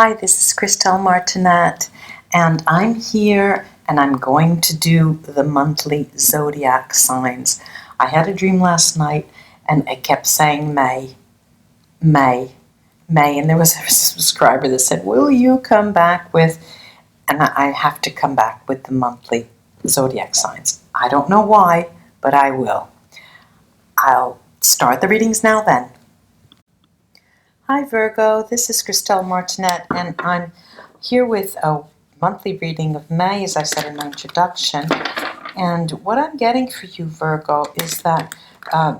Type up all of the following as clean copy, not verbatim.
Hi, this is Christelle Martinette, and I'm here and I'm going to do the monthly zodiac signs. I had a dream last night and it kept saying May, May, May, and there was a subscriber that said, will you come back with, and I have to come back with the monthly zodiac signs. I don't know why, but I will. I'll start the readings now then. Hi Virgo, this is Christelle Martinette, and I'm here with a monthly reading of May, as I said in my introduction. And what I'm getting for you, Virgo, is that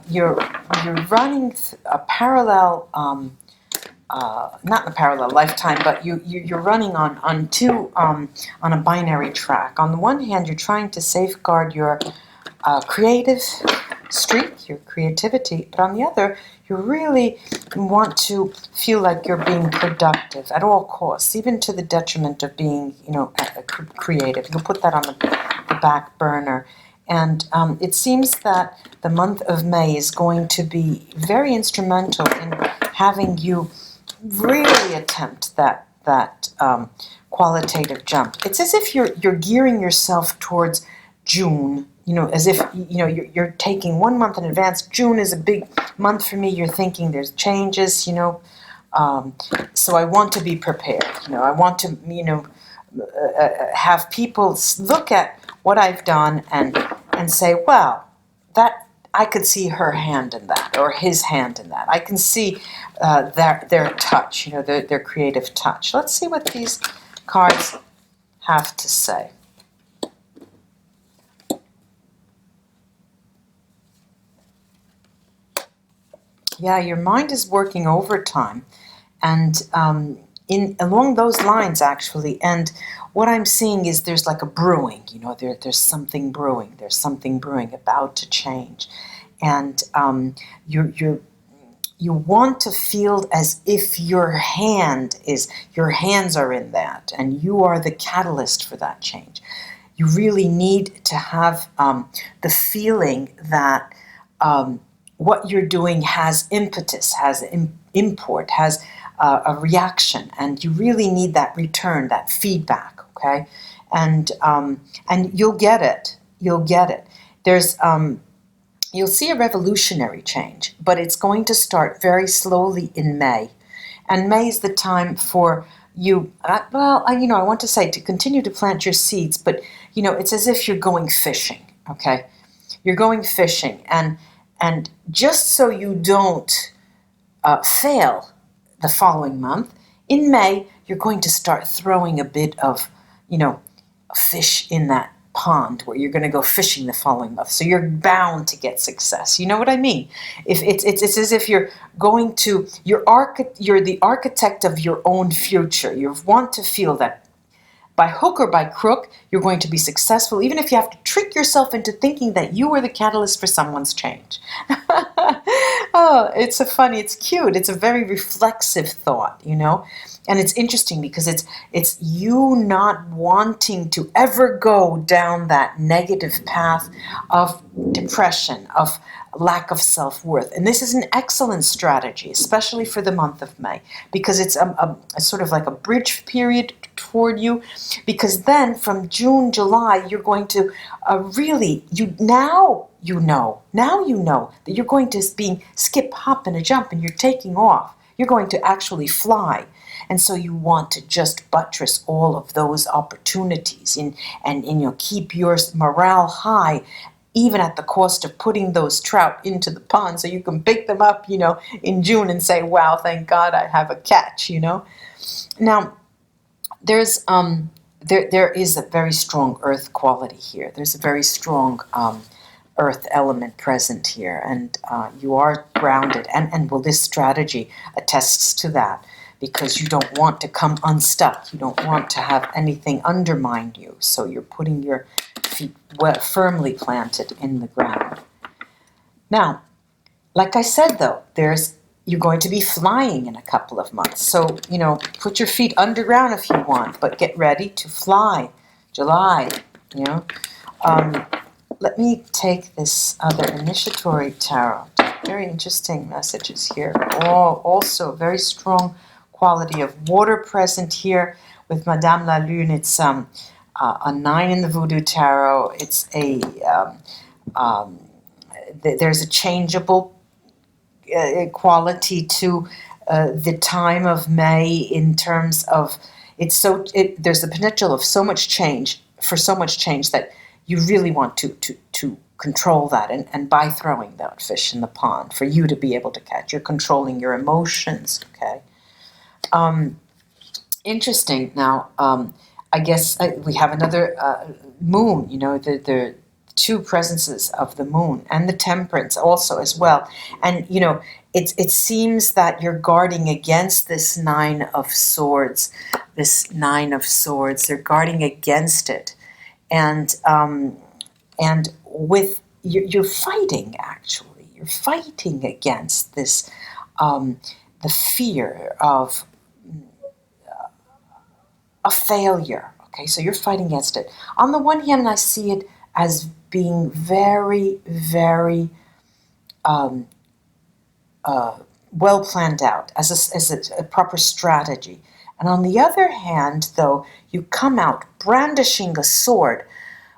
you're running a parallel, not a parallel lifetime, but you're running on two on a binary track. On the one hand, you're trying to safeguard your creative streak, your creativity, but on the other, you really want to feel like you're being productive at all costs, even to the detriment of being, creative. You'll put that on the back burner. And it seems that the month of May is going to be very instrumental in having you really attempt that qualitative jump. It's as if you're gearing yourself towards June. As if, you're taking 1 month in advance. June is a big month for me. You're thinking there's changes, so I want to be prepared. I want to, have people look at what I've done and say, well, that I could see her hand in that, or his hand in that. I can see their touch, their creative touch. Let's see what these cards have to say. Yeah, your mind is working overtime, and along those lines, actually. And what I'm seeing is there's like a brewing. There's something brewing. There's something brewing about to change, and you want to feel as if your hands are in that, and you are the catalyst for that change. You really need to have the feeling that. What you're doing has impetus, has import, has a reaction, and you really need that return, that feedback, okay? And you'll get it. You'll get it. There's you'll see a revolutionary change, but it's going to start very slowly in May, and May is the time for you. I want to say to continue to plant your seeds, but it's as if you're going fishing, okay? You're going fishing, and just so you don't fail the following month, in May, you're going to start throwing a bit of, fish in that pond where you're going to go fishing the following month. So you're bound to get success. You know what I mean? If it's as if you're going to, you're the architect of your own future. You want to feel that by hook or by crook, you're going to be successful, even if you have to trick yourself into thinking that you are the catalyst for someone's change. Oh, it's cute. It's a very reflexive thought, And it's interesting because it's you not wanting to ever go down that negative path of depression, of lack of self-worth. And this is an excellent strategy, especially for the month of May, because it's a sort of like a bridge period toward you, because then from June, July, you're going to really, now you know that you're going to be skip, hop, and a jump, and you're taking off. You're going to actually fly. And so you want to just buttress all of those opportunities and keep your morale high, even at the cost of putting those trout into the pond so you can pick them up, in June and say, wow, thank God I have a catch, Now, there's there is a very strong earth quality here. There's a very strong earth element present here, and you are grounded. And this strategy attests to that, because you don't want to come unstuck. You don't want to have anything undermine you. So you're putting your feet firmly planted in the ground. Now, like I said, though, you're going to be flying in a couple of months. So, put your feet underground if you want, but get ready to fly. July, Let me take this other initiatory tarot. Very interesting messages here. Also very strong quality of water present here with Madame la Lune. It's a 9 in the Voodoo Tarot. It's there's a changeable quality to the time of May in terms of there's the potential of so much change that you really want to control that, and by throwing that fish in the pond for you to be able to catch, you're controlling your emotions. Okay. Interesting. Now, I guess we have another moon. The two presences of the moon and the temperance also as well. And it seems that you're guarding against this Nine of Swords. They're guarding against it, and with you're fighting. Actually, you're fighting against this the fear of a failure. Okay, so you're fighting against it. On the one hand, I see it as being very, very well planned out, as a proper strategy. And on the other hand, though, you come out brandishing a sword,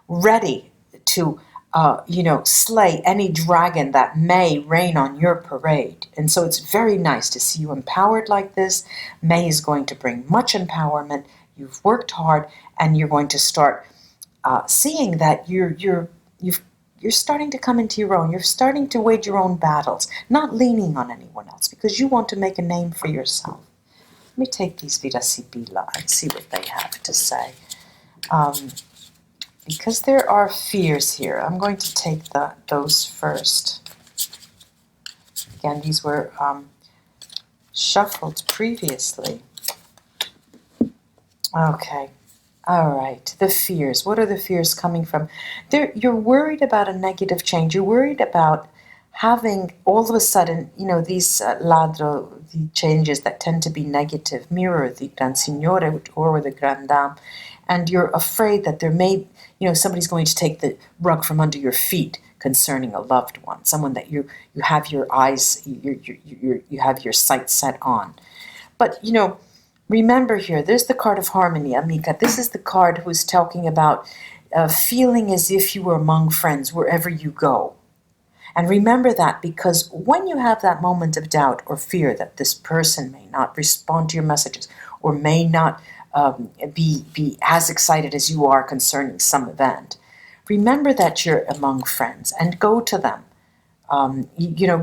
ready to slay any dragon that may rain on your parade. And so it's very nice to see you empowered like this. May is going to bring much empowerment. You've worked hard, and you're going to start seeing that you're starting to come into your own. You're starting to wage your own battles, not leaning on anyone else, because you want to make a name for yourself. Let me take these Vida Sibila and see what they have to say. Because there are fears here, I'm going to take those first. Again, these were shuffled previously. Okay. All right. The fears. What are the fears coming from? You're worried about a negative change. You're worried about having all of a sudden, these ladro, the changes that tend to be negative, mirror the Gran Signore or the Gran Dame, and you're afraid that there may, somebody's going to take the rug from under your feet concerning a loved one, someone that you have your eyes, you have your sights set on. But, remember here, there's the card of harmony, Amica. This is the card who's talking about feeling as if you were among friends wherever you go. And remember that, because when you have that moment of doubt or fear that this person may not respond to your messages or may not be as excited as you are concerning some event, remember that you're among friends and go to them.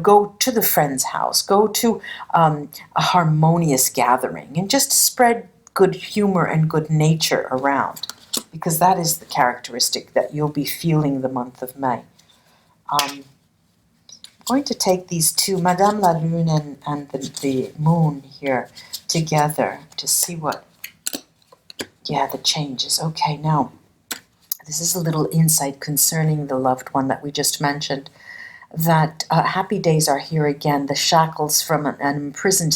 Go to the friend's house, go to a harmonious gathering, and just spread good humor and good nature around, because that is the characteristic that you'll be feeling the month of May. I'm going to take these two, Madame la Lune and the moon here together to see what, the changes. Okay, now, this is a little insight concerning the loved one that we just mentioned, that happy days are here again. The shackles from an imprisoned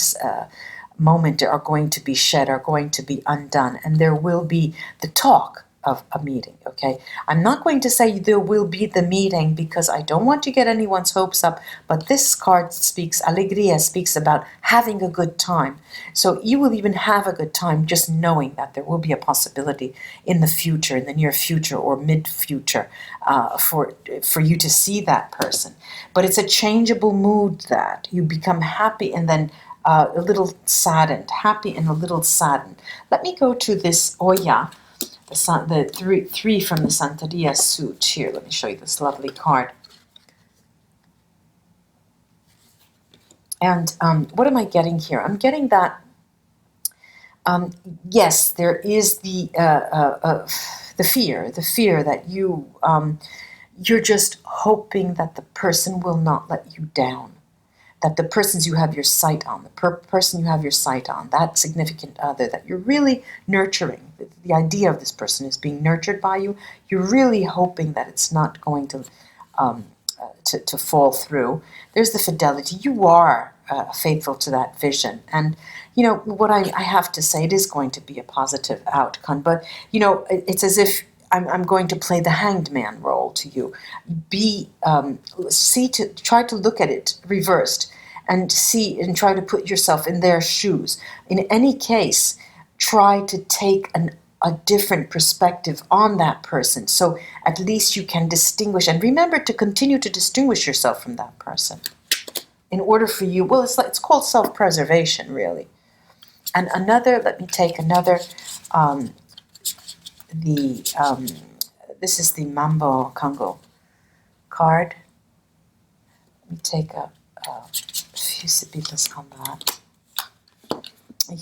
moment are going to be shed, are going to be undone, and there will be the talk of a meeting, okay? I'm not going to say there will be the meeting, because I don't want to get anyone's hopes up, but this card speaks, Alegria speaks about having a good time. So you will even have a good time just knowing that there will be a possibility in the future, in the near future or mid-future, for you to see that person. But it's a changeable mood that you become happy and then a little saddened, happy and a little saddened. Let me go to this Oya, the three from the Santeria suit here. Let me show you this lovely card. And what am I getting here? I'm getting that, yes, there is the fear that you're just hoping that the person will not let you down, that the persons you have your sight on, person you have your sight on, that significant other that you're really nurturing, the idea of this person is being nurtured by you, you're really hoping that it's not going to fall through. There's the fidelity. You are faithful to that vision. And, what I have to say, it is going to be a positive outcome. But, it's as if I'm going to play the hanged man role to you. Try to look at it reversed and see and try to put yourself in their shoes. In any case, try to take a different perspective on that person, so at least you can distinguish, and remember to continue to distinguish yourself from that person in order for you, well, it's called self-preservation, really. And another, let me take another, this is the Mambo Congo card. Let me take a few sibitas on that.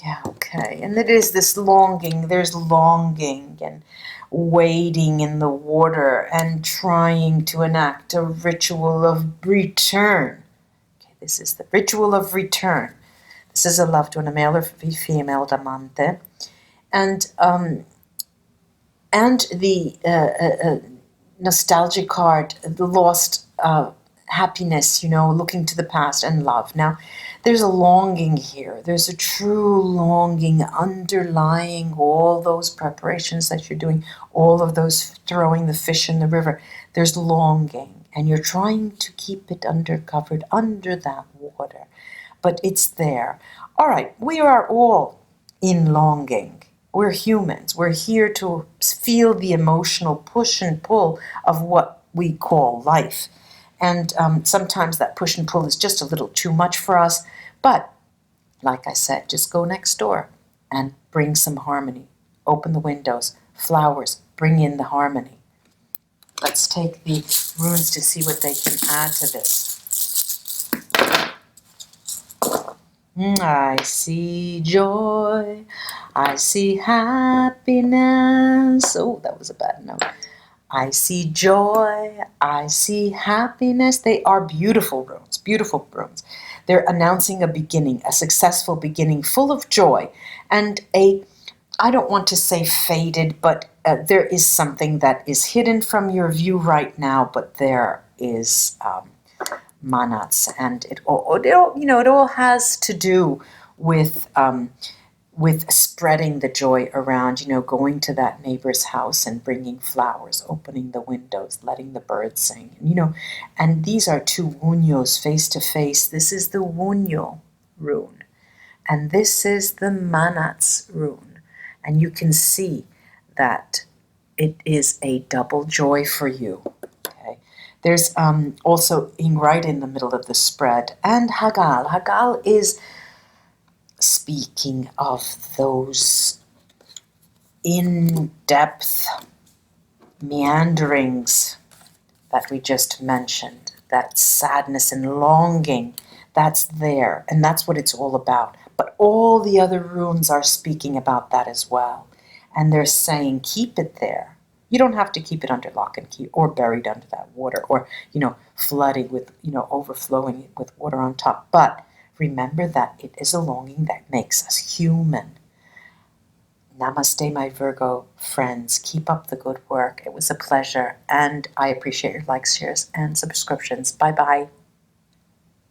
Yeah, okay. And it is this longing. There's longing and wading in the water and trying to enact a ritual of return. Okay, this is the ritual of return. This is a loved one, a male or female amante. And the nostalgic card, the lost happiness, looking to the past, and love. Now, there's a longing here. There's a true longing underlying all those preparations that you're doing, all of those throwing the fish in the river. There's longing, and you're trying to keep it covered under that water. But it's there. All right, we are all in longing. We're humans. We're here to feel the emotional push and pull of what we call life. And sometimes that push and pull is just a little too much for us. But, like I said, just go next door and bring some harmony. Open the windows, flowers, bring in the harmony. Let's take the runes to see what they can add to this. I see joy, I see happiness. Oh, that was a bad note. I see joy, I see happiness. They are beautiful runes, beautiful runes. They're announcing a beginning, a successful beginning, full of joy, and I don't want to say faded, but there is something that is hidden from your view right now, but there is manats, and it all has to do with spreading the joy around, going to that neighbor's house and bringing flowers, opening the windows, letting the birds sing, and these are two wunyos face to face. This is the wunyo rune, and this is the manats rune, and you can see that it is a double joy for you. Okay, there's also right in the middle of the spread, and Hagal. Hagal is speaking of those in-depth meanderings that we just mentioned, that sadness and longing, that's there, and that's what it's all about. But all the other runes are speaking about that as well, and they're saying keep it there. You don't have to keep it under lock and key or buried under that water, or flooding with, overflowing with water on top, but remember that it is a longing that makes us human. Namaste, my Virgo friends. Keep up the good work. It was a pleasure, and I appreciate your likes, shares, and subscriptions. Bye-bye.